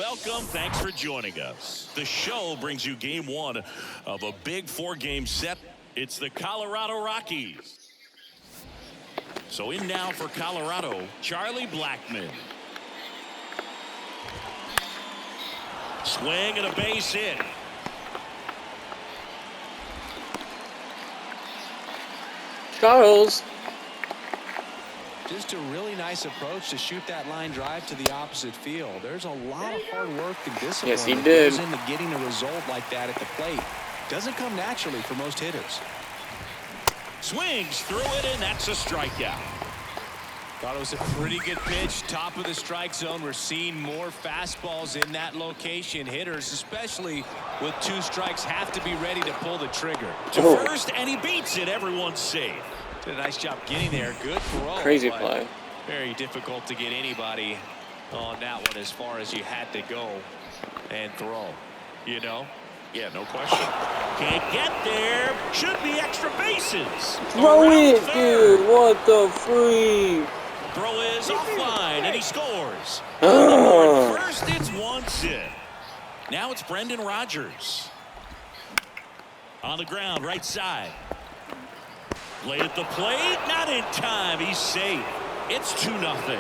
Welcome. Thanks for joining us. The show brings you game one of a big 4-game set. It's the Colorado Rockies. So in now for Colorado, Charlie Blackmon. Swing and a base hit. Charles. Just a really nice approach to shoot that line drive to the opposite field. There's a lot of hard work and discipline Yes, he that did. goes into getting a result like that at the plate. Doesn't come naturally for most hitters. Swings through it, and that's a strikeout. Thought it was a pretty good pitch. Top of the strike zone. We're seeing more fastballs in that location. Hitters, especially with 2 strikes, have to be ready to pull the trigger. To first, and he beats it. Everyone's safe. Did a nice job getting there. Good throw. Crazy play. Very difficult to get anybody on that one as far as you had to go and throw. You know? Yeah, no question. Can't get there. Should be extra bases. Throw Around it, third. dude. What the freak? Throw is offline, and he scores. First, it's 1-0. Now it's Brendan Rodgers. On the ground, right side. Play at the plate, not in time. He's safe. It's 2-0.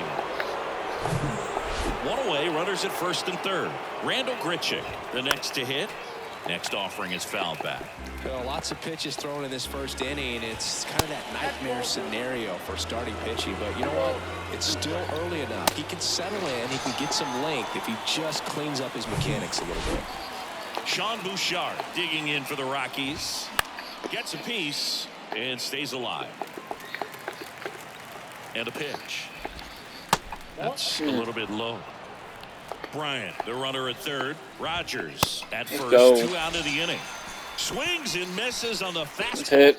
One away, runners at first and third. Randall Grichuk, the next to hit. Next offering is fouled back. Well, lots of pitches thrown in this first inning. It's kind of that nightmare scenario for starting pitching. But you know what? It's still early enough. He can settle in. He can get some length if he just cleans up his mechanics a little bit. Sean Bouchard digging in for the Rockies. Gets a piece and stays alive. And a pitch. That's a little bit low. Bryant, the runner at third. Rogers at first. 2 out of the inning. Swings and misses on the fastball. Hit.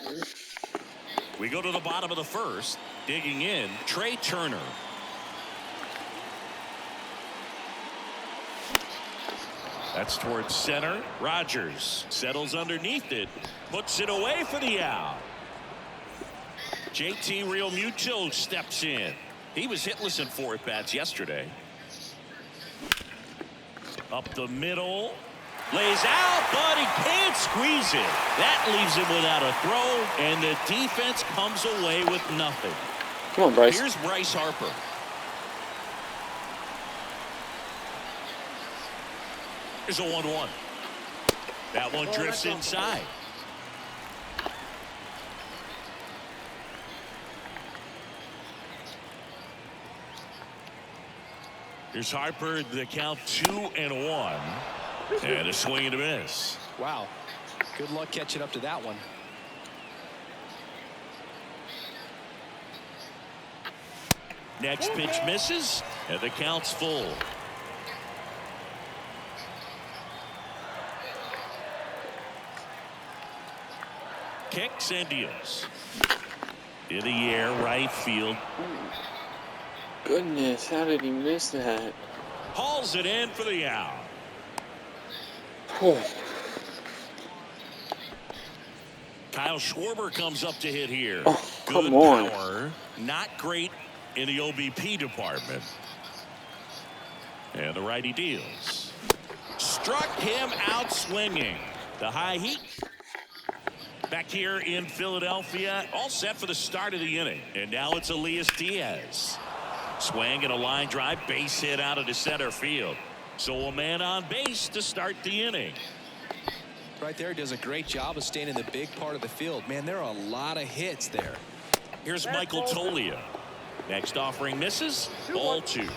We go to the bottom of the first. Digging in, Trey Turner. That's towards center. Rogers settles underneath it. Puts it away for the out. JT Realmuto steps in. He was hitless in 4 at-bats yesterday. Up the middle. Lays out, but he can't squeeze it. That leaves him without a throw, and the defense comes away with nothing. Come on, Bryce. Here's Bryce Harper. Here's a 1-1. That one drifts inside. Here's Harper, the count 2-1. And a swing and a miss. Wow. Good luck catching up to that one. Next pitch misses, and the count's full. Kicks and deals. In the air, right field. Goodness, how did he miss that? Hauls it in for the out. Kyle Schwarber comes up to hit here. Oh, come Good on. power. Not great in the OBP department. And the righty deals. Struck him out swinging. The high heat. Back here in Philadelphia, all set for the start of the inning. And now it's Elias Diaz. Swing and a line drive, base hit out of the center field. So a man on base to start the inning. Right there, does a great job of staying in the big part of the field. Man, there are a lot of hits there. Here's Michael Tolia. Next offering misses. Ball 2.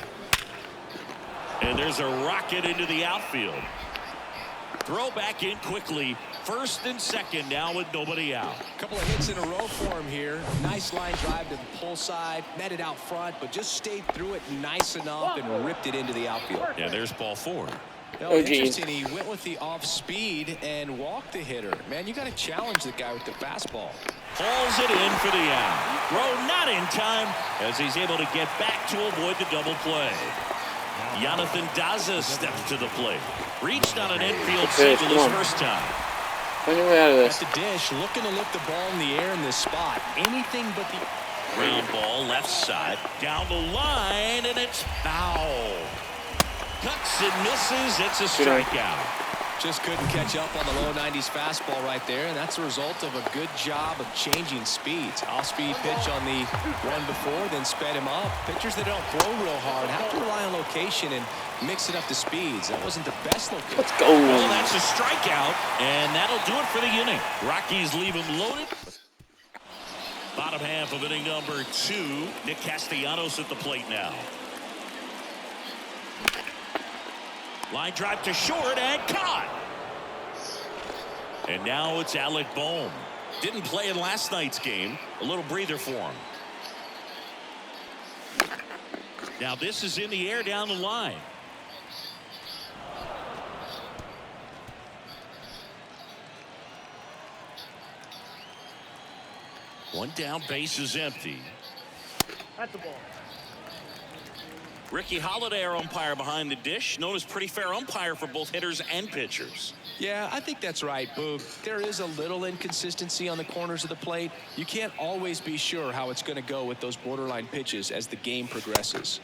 And there's a rocket into the outfield. Throw back in quickly. First and second now with nobody out. A couple of hits in a row for him here. Nice line drive to the pull side. Met it out front, but just stayed through it nice enough and ripped it into the outfield. Yeah, there's ball 4. No, interesting. He went with the off speed and walked the hitter. Man, you got to challenge the guy with the fastball. Hauls it in for the out. Throw not in time as he's able to get back to avoid the double play. Jonathan Daza steps to the plate. Reached on an infield single his first time. Find your way out of this. At the dish, looking to lift the ball in the air in this spot. Anything but the Ground ball left side. Down the line, and it's foul. Cuts and misses. It's a strikeout. Just couldn't catch up on the low 90s fastball right there, and that's a result of a good job of changing speeds. Off-speed pitch on the one before, then sped him up. Pitchers that don't throw real hard have to rely on location and mix it up to speeds. That wasn't the best location. Let's go. Well, that's a strikeout, and that'll do it for the inning. Rockies leave him loaded. Bottom half of inning number 2. Nick Castellanos at the plate now. Line drive to short and caught. And now it's Alec Bohm. Didn't play in last night's game. A little breather for him. Now this is in the air down the line. One down, base is empty. That's the ball. Ricky Holiday, our umpire behind the dish, known as pretty fair umpire for both hitters and pitchers. Yeah, I think that's right, Boog. There is a little inconsistency on the corners of the plate. You can't always be sure how it's going to go with those borderline pitches as the game progresses.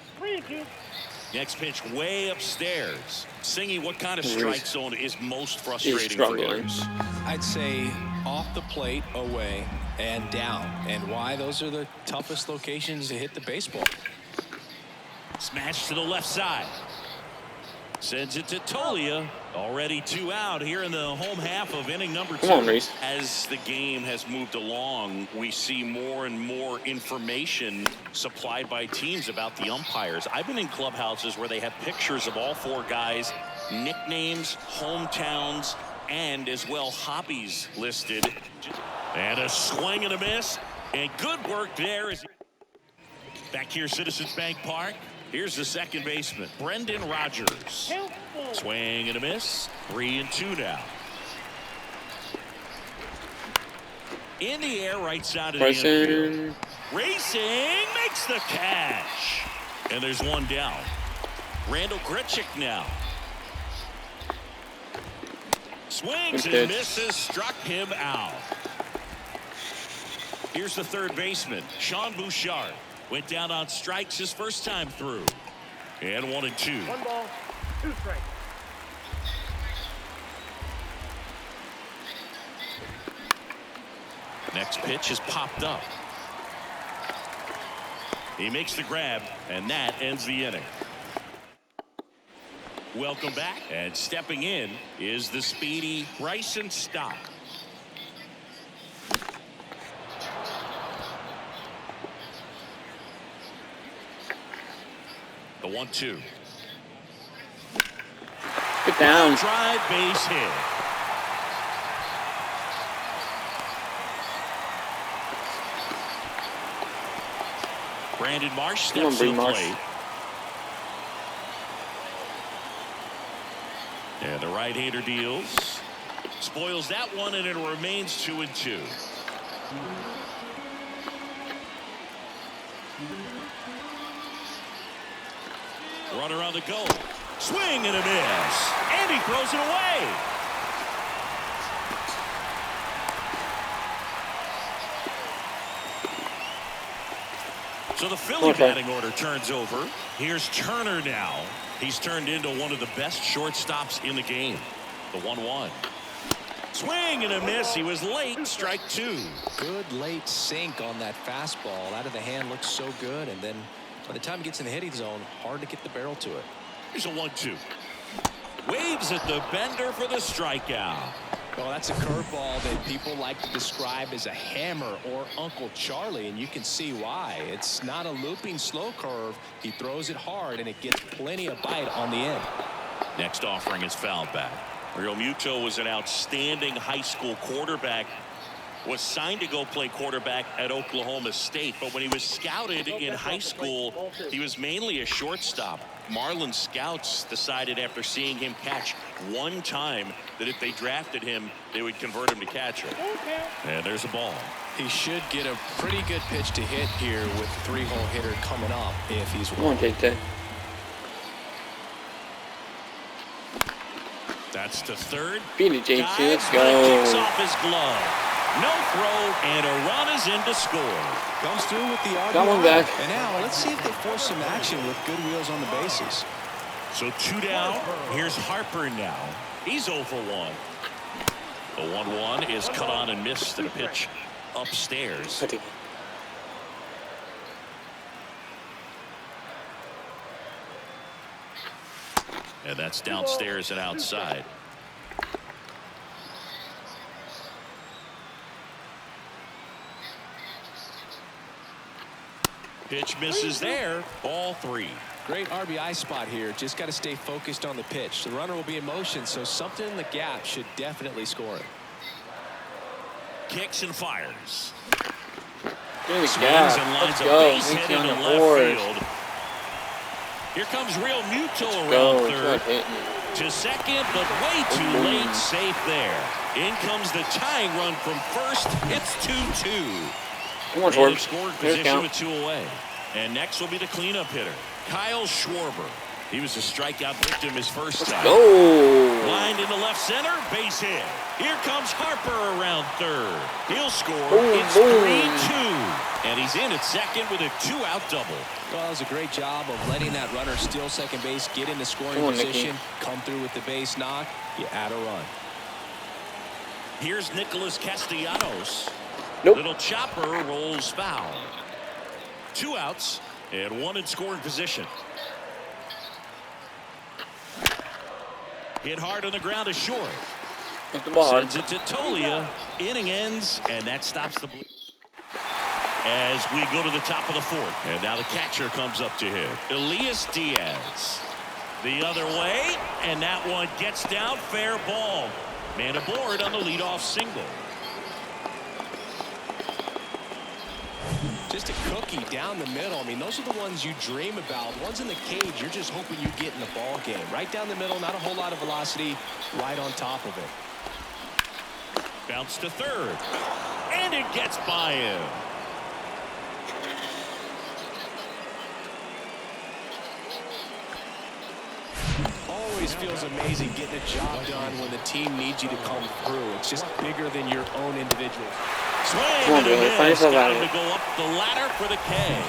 Next pitch way upstairs. Singy, what kind of strike zone is most frustrating for hitters? I'd say off the plate, away, and down. And why? Those are the toughest locations to hit the baseball. Smash to the left side. Sends it to Tolia. Already 2 out here in the home half of inning number 2. Come on, Reese. As the game has moved along, we see more and more information supplied by teams about the umpires. I've been in clubhouses where they have pictures of all 4 guys, nicknames, hometowns, and as well hobbies listed. And a swing and a miss. And good work there. Back here, Citizens Bank Park. Here's the second baseman, Brendan Rodgers. Swing and a miss. 3-2 now. In the air, right side of the infield. Racing makes the catch. And there's one down. Randall Grichuk now. Swings and misses. Struck him out. Here's the third baseman, Sean Bouchard. Went down on strikes his first time through. And 1-2. 1 ball, 2 strikes. Next pitch is popped up. He makes the grab, and that ends the inning. Welcome back, and stepping in is the speedy Bryson Stott. The 1-2. Get down. Drive, base hit. Brandon Marsh steps to the plate. And the right-hander deals. Spoils that one, and it remains 2-2. Runner on the go. Swing and a miss. And he throws it away. So the Philly batting order turns over. Here's Turner now. He's turned into one of the best shortstops in the game. The 1-1. Swing and a miss. He was late. Strike 2. Good late sink on that fastball. Out of the hand looks so good, and then by the time it gets in the hitting zone, hard to get the barrel to it. Here's a 1-2. Waves at the bender for the strikeout. Well, that's a curveball that people like to describe as a hammer or Uncle Charlie, and you can see why. It's not a looping slow curve. He throws it hard, and it gets plenty of bite on the end. Next offering is fouled back. Real Muto was an outstanding high school quarterback. Was signed to go play quarterback at Oklahoma State, but when he was scouted in high school, he was mainly a shortstop. Marlin scouts decided after seeing him catch one time that if they drafted him, they would convert him to catcher. And there's a ball. He should get a pretty good pitch to hit here with the 3-hole hitter coming up if he's Come on, JT. That's to third. Beat it, JT. Let's Kicks go. off his glove. No throw, and a run is in to score. Comes through with the RBI. Got one back. And now let's see if they force some action with good wheels on the bases. So 2 down. Here's Harper now. He's 0 for 1. The 1-1 is cut on and missed to the pitch upstairs. And that's downstairs and outside. Pitch misses there. Ball 3. Great RBI spot here. Just got to stay focused on the pitch. The runner will be in motion, so something in the gap should definitely score it. Kicks and fires. Good Swings job. and lines Let's a go. base hit Mickey on into the left board. field. Here comes Real Muto Go. around It's third. not hitting. To second, but way too late. Safe there. In comes the tying run from first. It's 2-2. Come on, And in Schwarber. scoring Here's position count. with 2 away. And next will be the cleanup hitter, Kyle Schwarber. He was a strikeout victim his first time. Go. Lined into left center, base hit. Here comes Harper around third. He'll score. Boom, It's boom. 3-2. And he's in at second with a 2-out double. Well, that was a great job of letting that runner steal second base, get into scoring Come on, position, Nicky. come through with the base knock. You add a run. Here's Nicholas Castellanos. Nope. Little chopper rolls foul. 2 outs and 1 in scoring position. Hit hard on the ground to short. Hit the ball. Sends it to Tolia. Inning ends, and that stops the bleed. As we go to the top of the 4th, and now the catcher comes up to him. Elias Diaz. The other way, and that one gets down. Fair ball. Man aboard on the leadoff single. Just a cookie down the middle. I mean, those are the ones you dream about. Ones in the cage, you're just hoping you get in the ball game. Right down the middle, not a whole lot of velocity, right on top of it. Bounce to third, and it gets by him. Always feels amazing getting a job done when the team needs you to come through. It's just bigger than your own individual. Swing Come on, and a Billy. Find miss. yourself Got out him of to go up the ladder for the K.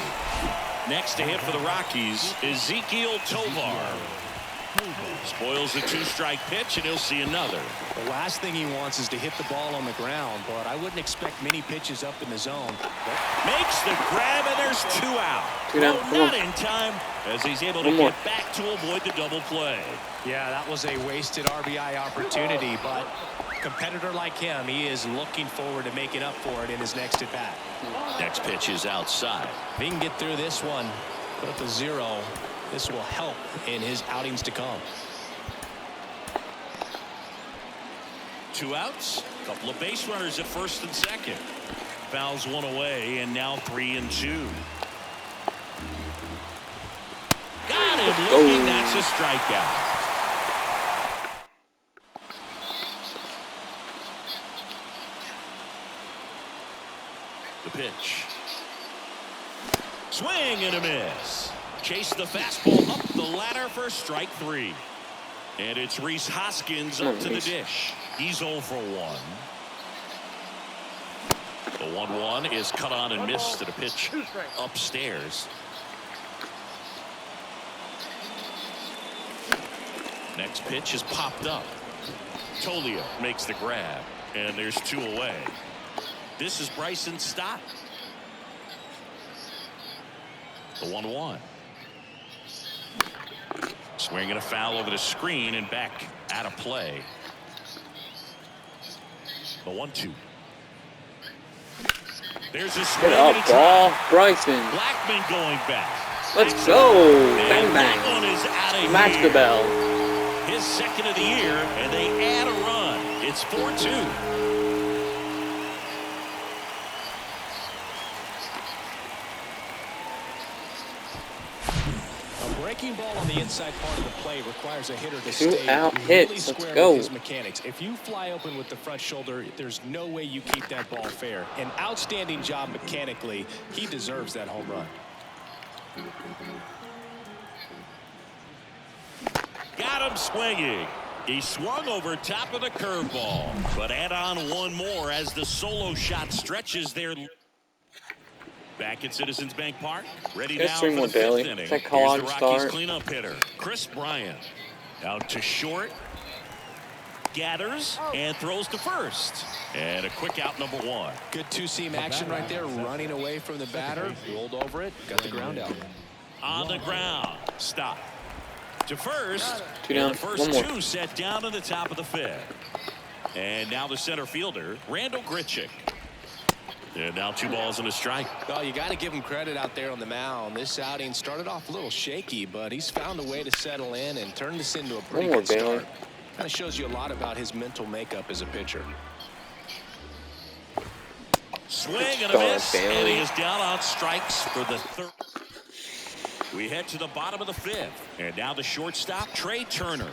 Next to hit for the Rockies, Ezekiel Tovar. Spoils the 2-strike pitch, and he'll see another. The last thing he wants is to hit the ball on the ground, but I wouldn't expect many pitches up in the zone. Makes the grab, and there's 2 out. 2 down. No, Come not on. in time, as he's able to One more. get back to avoid the double play. Yeah, that was a wasted RBI opportunity, but a competitor like him, he is looking forward to making up for it in his next at bat. Next pitch is outside. If he can get through this one, put up a 0, this will help in his outings to come. 2 outs, couple of base runners at first and second. Fouls 1 away, and now 3-2. Got him looking. That's a strikeout. The pitch. Swing and a miss. Chase the fastball up the ladder for strike 3. And it's Rhys Hoskins up to the dish. He's 0 for 1. The 1-1 is cut on and missed to the pitch upstairs. Next pitch is popped up. Tolia makes the grab, and there's 2 away. This is Bryson Stott. The 1-1. Swinging a foul over the screen and back out of play. The 1-2. There's a swing. Get up, ball. Bryson. Blackman going back. Let's go. Bang, And bang. that one is out of Smash here. the bell. His second of the year, and they add a run. It's 4-2. A breaking ball on the inside part of the play requires a hitter to 2 stay out really hits. Let's square go. with his mechanics. If you fly open with the front shoulder, there's no way you keep that ball fair. An outstanding job mechanically. He deserves that home run. Got him swinging. He swung over top of the curveball, but add on one more as the solo shot stretches there. Back at Citizens Bank Park, ready There's now three for more the fifth Bailey. inning. Is that Here's call the on Rockies start? cleanup hitter, Chris Bryant. Out to short. Gathers and throws to first. And a quick out, number one. Good two-seam action right there, running away from the batter. Rolled over it, got the ground out. On the ground. Stop. To first. Two And down. the first One more. two set down to the top of the fifth. And now the center fielder, Randall Grichuk. And now 2 balls and a strike. Well, you got to give him credit out there on the mound. This outing started off a little shaky, but he's found a way to settle in and turn this into a pretty One more, good start. Bailey. Kind of shows you a lot about his mental makeup as a pitcher. Swing and a Start, miss. And Bailey. he is down on strikes for the third. We head to the bottom of the fifth. And now the shortstop, Trey Turner.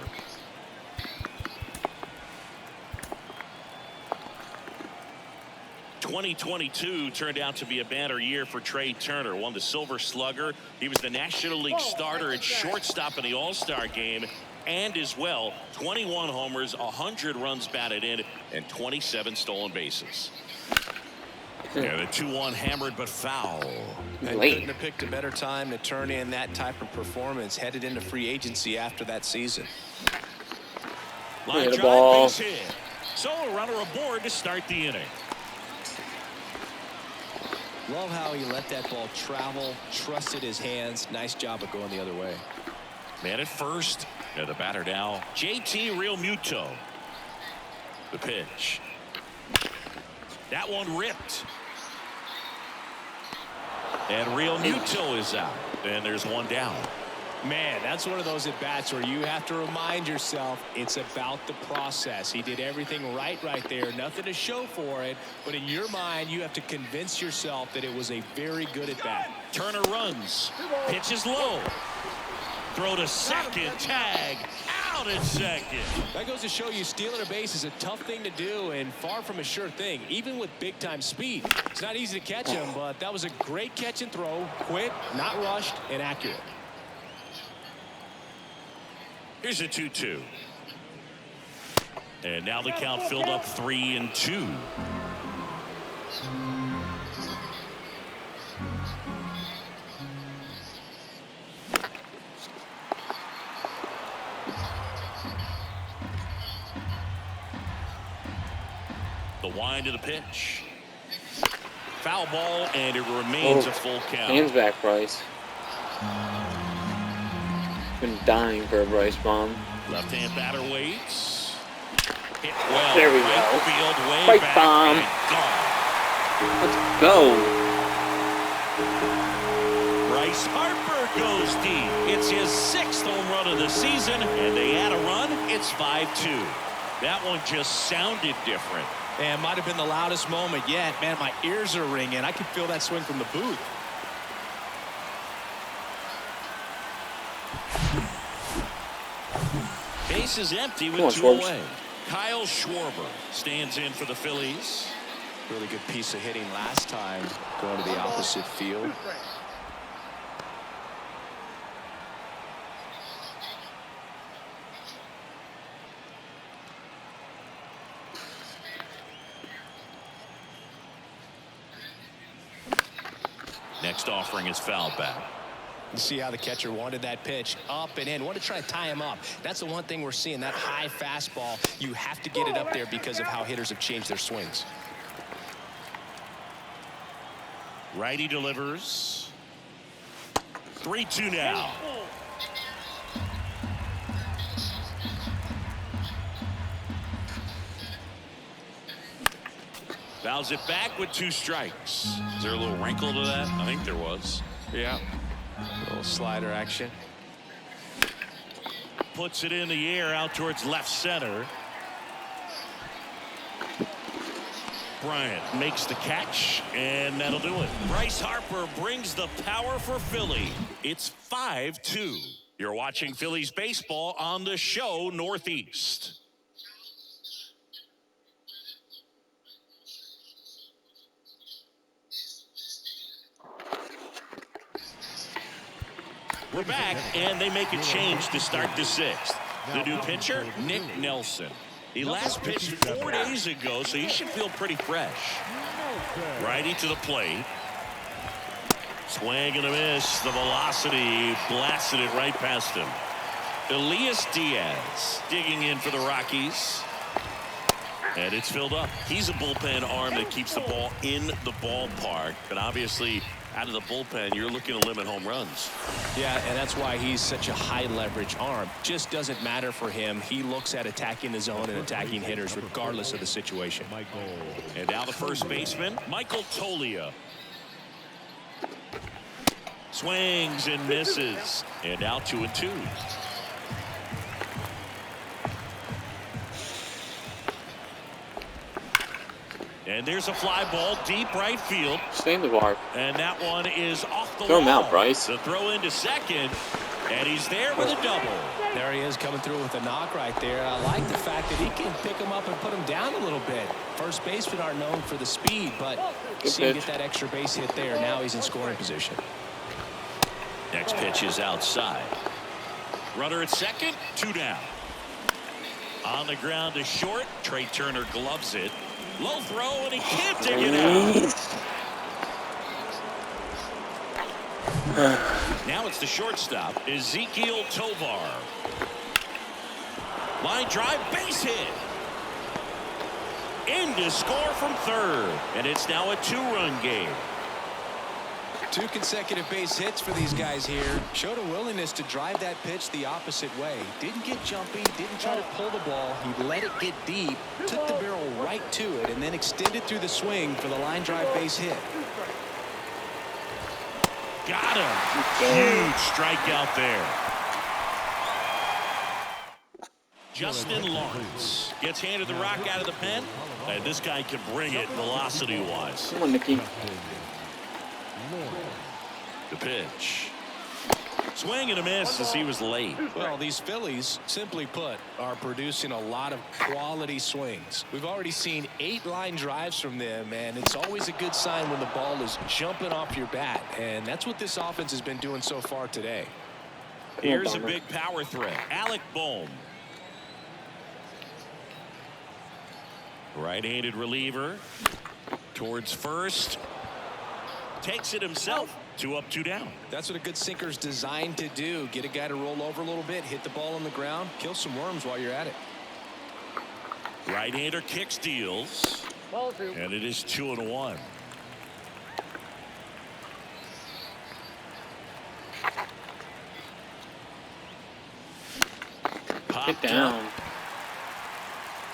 '22 turned out to be a banner year for Trey Turner. Won the Silver Slugger. He was the National League starter at shortstop in the All-Star game. And as well, 21 homers, 100 runs batted in, and 27 stolen bases. And a 2-1 hammered but foul. And Late. couldn't have picked a better time to turn in that type of performance headed into free agency after that season. Line Hit a drive, ball. base hit. So a runner aboard to start the inning. Love how he let that ball travel, trusted his hands. Nice job of going the other way. Man at first. And the batter now, JT Realmuto. The pitch. That one ripped. And Realmuto is out. And there's one down. Man, that's one of those at-bats where you have to remind yourself it's about the process. He did everything right there. Nothing to show for it. But in your mind, you have to convince yourself that it was a very good at-bat. Turner runs. Pitches low. Throw to second. Tag. Out at second. That goes to show you stealing a base is a tough thing to do and far from a sure thing, even with big-time speed. It's not easy to catch him, but that was a great catch and throw. Quick, not rushed, and accurate. Here's a 2-2. And now the count filled up 3-2. The wind of the pitch. Foul ball, and it remains a full count. Hands back, Bryce. Been dying for a Bryce bomb. Left-hand batter waits. Hit well. There we right go. Field, way Bryce back bomb. and gone. Let's go. Bryce Harper goes deep. It's his 6th home run of the season, and they add a run. It's 5-2. That one just sounded different. And might have been the loudest moment yet. Man, my ears are ringing. I can feel that swing from the booth. Base is empty Come on, with 2 Schwartz. away. Kyle Schwarber stands in for the Phillies. Really good piece of hitting last time, going to the opposite field. Next offering is foul back. You see how the catcher wanted that pitch up and in. Wanted to try to tie him up. That's the one thing we're seeing, that high fastball. You have to get it up there because of how hitters have changed their swings. Righty delivers. 3-2 now. Fouls it back with 2 strikes. Is there a little wrinkle to that? I think there was. Yeah. A little slider action. Puts it in the air out towards left center. Bryant makes the catch, and that'll do it. Bryce Harper brings the power for Philly. It's 5-2. You're watching Phillies baseball on the show Northeast. We're back, and they make a change to start the 6th. The new pitcher, Nick Nelson. He last pitched 4 days ago, so he should feel pretty fresh. Righty to the plate. Swing and a miss. The velocity blasted it right past him. Elias Diaz digging in for the Rockies. And it's filled up. He's a bullpen arm that keeps the ball in the ballpark. But obviously, out of the bullpen, you're looking to limit home runs. Yeah, and that's why he's such a high leverage arm. Just doesn't matter for him. He looks at attacking the zone and attacking hitters regardless of the situation. And now the first baseman, Michael Toglia. Swings and misses. And now 2-2. And there's a fly ball deep right field. Stay in the bar. And that one is off the Throw him wall. out, Bryce. The throw into second. And he's there with a double. There he is coming through with a knock right there. I like the fact that he can pick him up and put him down a little bit. First basemen aren't known for the speed, but see him get that extra base hit there. Now he's in scoring position. Next pitch is outside. Runner at second, 2 down. On the ground to short. Trey Turner gloves it. Low throw, and he can't dig it out. Now it's the shortstop, Ezekiel Tovar. Line drive, base hit. In to score from third. And it's now a 2-run game. 2 consecutive base hits for these guys here. Showed a willingness to drive that pitch the opposite way. Didn't get jumpy, didn't try to pull the ball. He let it get deep, took the barrel right to it, and then extended through the swing for the line drive base hit. Got him. Huge strikeout there. Justin Lawrence gets handed the rock out of the pen. And this guy can bring it velocity-wise. Come on, Nicky. The pitch. Swing and a miss as he was late. Well, these Phillies, simply put, are producing a lot of quality swings. We've already seen 8 line drives from them, and it's always a good sign when the ball is jumping off your bat, and that's what this offense has been doing so far today. Here's a big power threat. Alec Bohm. Right-handed reliever towards first. Takes it himself. 2 up, 2 down. That's what a good sinker's designed to do. Get a guy to roll over a little bit, hit the ball on the ground, kill some worms while you're at it. Right-hander kick steals. Ball 2. And it is 2-1. Get down.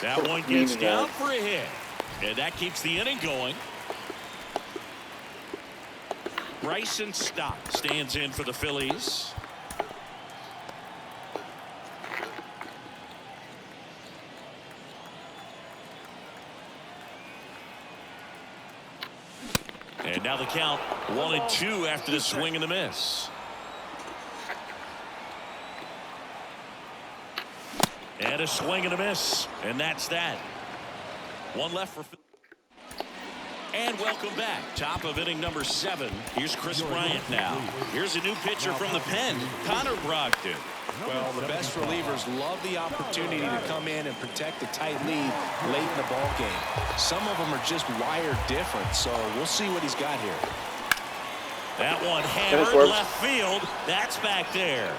That one gets down for a hit. And that keeps the inning going. Bryson Stott stands in for the Phillies. And now the count 1-2 after the swing and the miss. And a swing and a miss. And that's that. 1 left for. And welcome back. Top of inning number 7. Here's Chris Bryant now. Here's a new pitcher from the pen, Connor Brogdon. Well, the best relievers love the opportunity to come in and protect a tight lead late in the ball game. Some of them are just wired different, so we'll see what he's got here. That one hammered left field. That's back there.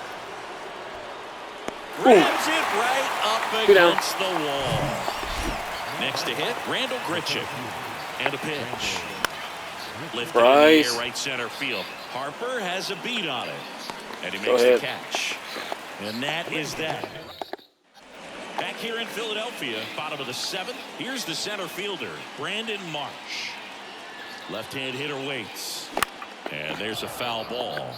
Grabs it right up against the wall. Next to hit, Randall Grichuk. And a pitch. Lifted in the air, right center field. Harper has a beat on it. And he makes the catch. And that is that. Back here in Philadelphia, bottom of the 7th. Here's the center fielder, Brandon Marsh. Left-hand hitter waits. And there's a foul ball.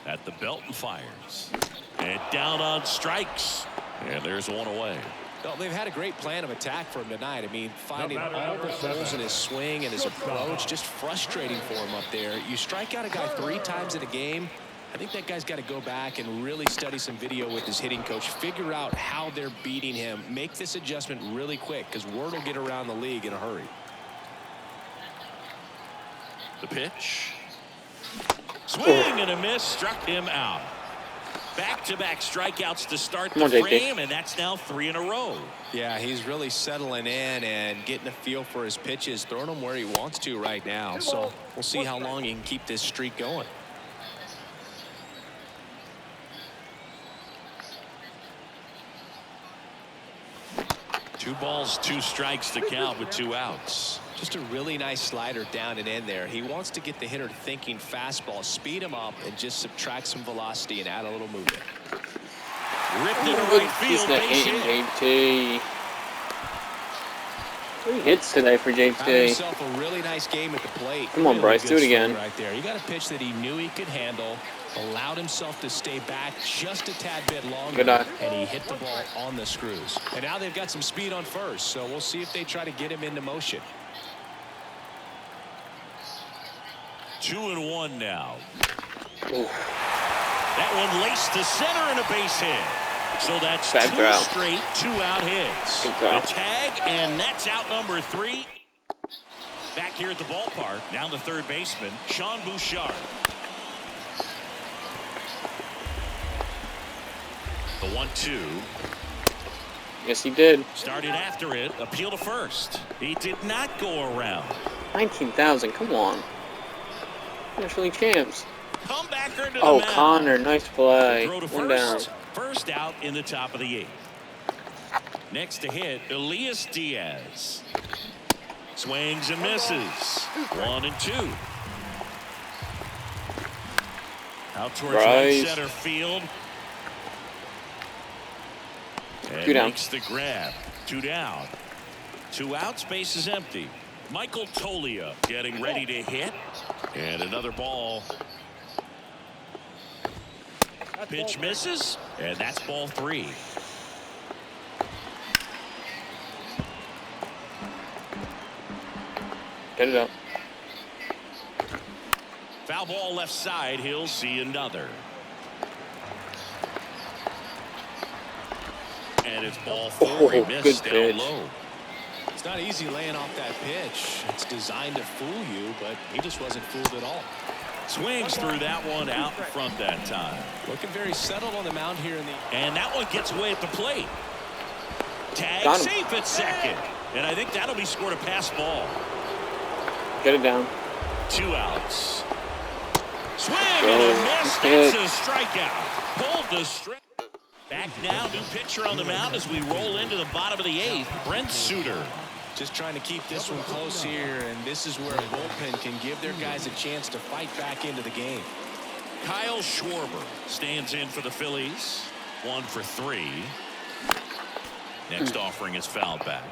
At the belt and fires. And down on strikes. And there's one away. Well, they've had a great plan of attack for him tonight. I mean, finding all the holes in his swing and his approach, just frustrating for him up there. You strike out a guy 3 times in a game. I think that guy's got to go back and really study some video with his hitting coach. Figure out how they're beating him. Make this adjustment really quick because word will get around the league in a hurry. The pitch. Swing and a miss. Struck him out. Back-to-back strikeouts to start Come on, the JT. frame, and that's now 3 in a row. Yeah, he's really settling in and getting a feel for his pitches, throwing them where he wants to right now. So we'll see how long he can keep this streak going. Two balls, 2 strikes to count with 2 outs. Just a really nice slider down and in there. He wants to get the hitter thinking fastball, speed him up, and just subtract some velocity and add a little movement. Ripped into right He's field. not Base hitting hit. JT. 3 hits today for Had JT. himself a really nice game at the plate. Come on, Really Bryce, good do it swing again. right there. He got a pitch that he knew he could handle, allowed himself to stay back just a tad bit longer, Good eye. and he hit the ball on the screws. And now they've got some speed on first, so we'll see if they try to get him into motion. 2-1 now. Ooh. That one laced to center and a base hit. So that's Bad 2 throw. straight 2-out hits. Good throw. The tag, and that's out number 3. Back here at the ballpark, down the third baseman, Sean Bouchard. The 1-2. Yes, he did. Started after it. Appeal to first. He did not go around. 19,000. Come on. National League champs. Comebacker to the Oh, mound. Connor. Nice play. Throw to One down. first. First out in the top of the 8th. Next to hit, Elias Diaz. Swings and misses. 1-2. Out towards right Bryce. center field. And 2 down. makes the grab. 2 down. 2 outs, base is empty. Michael Tolia getting ready to hit. And another ball. Pitch misses, and that's ball 3. Get it up. Foul ball left side. He'll see another. And it's ball 4. He Oh, missed good down pitch. low. It's not easy laying off that pitch. It's designed to fool you, but he just wasn't fooled at all. Swings through that one out in front that time. Looking very settled on the mound here in the... And that one gets away at the plate. Tag Got him. safe at second. And I think that'll be scored a pass ball. Get it down. 2 outs. Swing Go. and a miss. Good. That's a strikeout. Pulled the strike. Back now, new pitcher on the mound as we roll into the bottom of the 8th. Brent Suter. Just trying to keep this one close here, and this is where a bullpen can give their guys a chance to fight back into the game. Kyle Schwarber stands in for the Phillies. 1 for 3. Next offering is fouled back.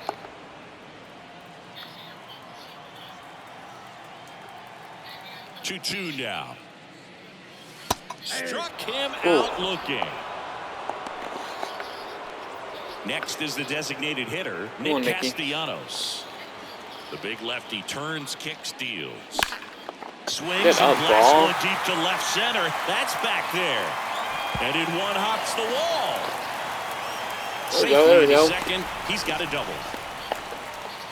Two now. Struck him out looking. Next is the designated hitter, Come Nick on, Nicky. Castellanos. The big lefty turns, kicks, deals. Swings Get and up, blasts ball. one deep to left center. That's back there. And in one hops the wall. There we go, there we Safely go. to second. He's got a double.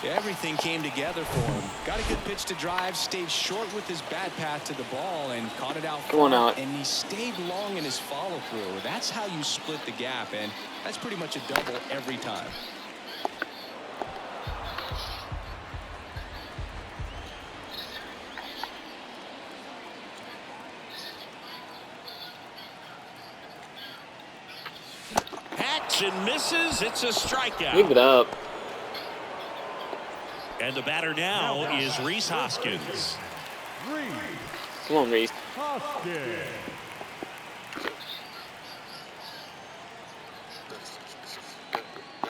Everything came together for him. Got a good pitch to drive, stayed short with his bat path to the ball, and caught it out Come on front, out. and he stayed long in his follow-through. That's how you split the gap, and that's pretty much a double every time. Hacks and misses. It's a strikeout. Leave it up. And the batter now is Rhys Hoskins. Come on, Reese.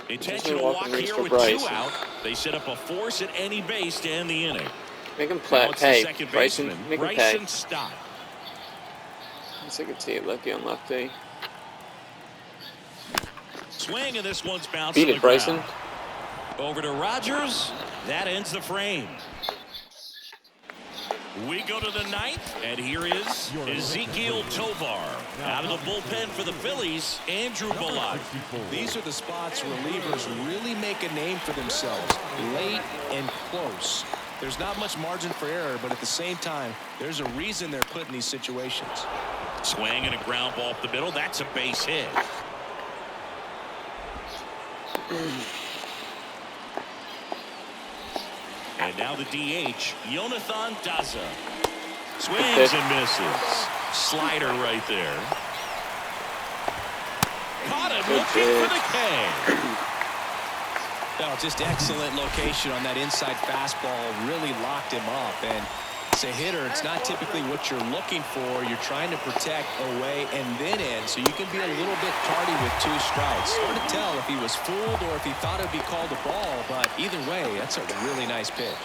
Intentional walk walking Reese here for with Bryce. 2 out. They set up a force at any base to end the inning. Make him Now play. it's the Hey, second Bryson. baseman, Make him pay. Bryson Stott. Yes, I can see it. Lefty on lefty. Swing, and this one's bounced Beat to the it, Bryson. ground. Over to Rogers. That ends the frame. We go to the 9th, and here is Ezekiel Tovar. Out of the bullpen for the Phillies, Andrew Bullock. These are the spots relievers really make a name for themselves, late and close. There's not much margin for error, but at the same time, there's a reason they're put in these situations. Swing and a ground ball up the middle. That's a base hit. And now the DH, Jonathan Daza. Swings and misses. Slider right there. Caught him looking for the K. Oh, just excellent location on that inside fastball. Really locked him up. And as a hitter, it's not typically what you're looking for. You're trying to protect away and then in, so you can be a little bit tardy with 2 strikes. Hard to tell if he was fooled or if he thought it would be called a ball, but either way, that's a really nice pitch.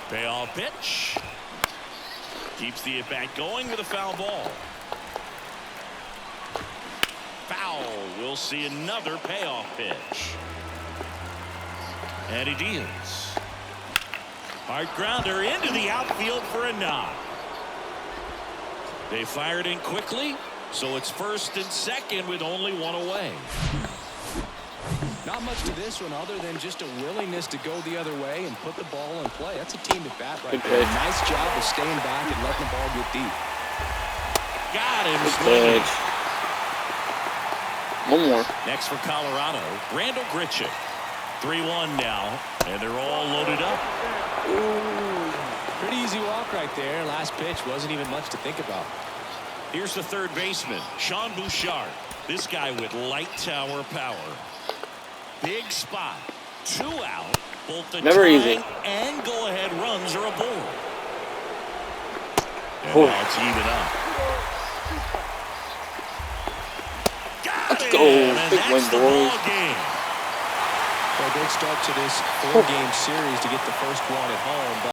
Payoff pitch. Keeps the at-bat going with a foul ball. Foul. We'll see another payoff pitch. And he deals. Hard grounder into the outfield for a knock. They fired in quickly, so it's first and second with only 1 away. Not much to this one other than just a willingness to go the other way and put the ball in play. That's a team at bat right there. Nice job of staying back and letting the ball get deep. Got him swinging. One more. Next for Colorado, Randall Grichuk. 3-1 now, and they're all loaded up. Pretty easy walk right there. Last pitch wasn't even much to think about. Here's the third baseman, Sean Bouchard. This guy with light tower power. Big spot. 2 out. Both the Never tying easy. and go-ahead runs are aboard. And now it's even up. Got Let's him, go. and Big that's win, the boys. ball game. Well, great start to this 4-game series to get the first one at home. But